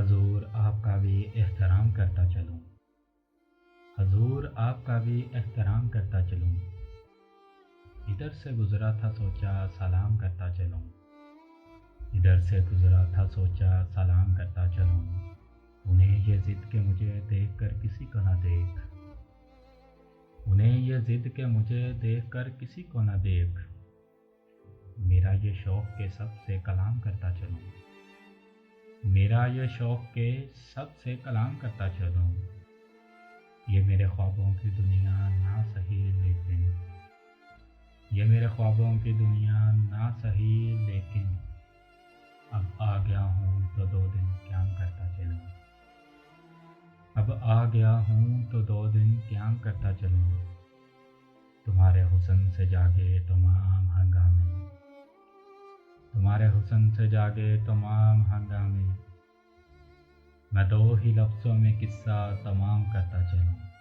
حضور آپ کا بھی احترام کرتا چلوں، حضور آپ کا بھی احترام کرتا چلوں، ادھر سے گزرا تھا سوچا سلام کرتا چلوں، ادھر سے گزرا تھا سوچا سلام کرتا چلوں، انہیں یہ ضد کہ مجھے دیکھ کر کسی کو نہ دیکھ، انہیں یہ ضد کہ مجھے دیکھ کر کسی کو نہ دیکھ، میرا یہ شوق کہ سب سے کلام کرتا چلوں، میرا یہ شوق کہ سب سے کلام کرتا چلوں، یہ میرے خوابوں کی دنیا نہ سہی لیکن، یہ میرے خوابوں کی دنیا نہ سہی لیکن، اب آ گیا ہوں تو 2 دن قیام کرتا چلوں، اب آ گیا ہوں تو 2 دن قیام کرتا چلوں، تمہارے حسن سے جاگے تمام ہنگامے، تمہارے حسن سے جاگے تمام ہنگامے، میں 2 ہی لفظوں میں قصہ تمام کرتا چلوں۔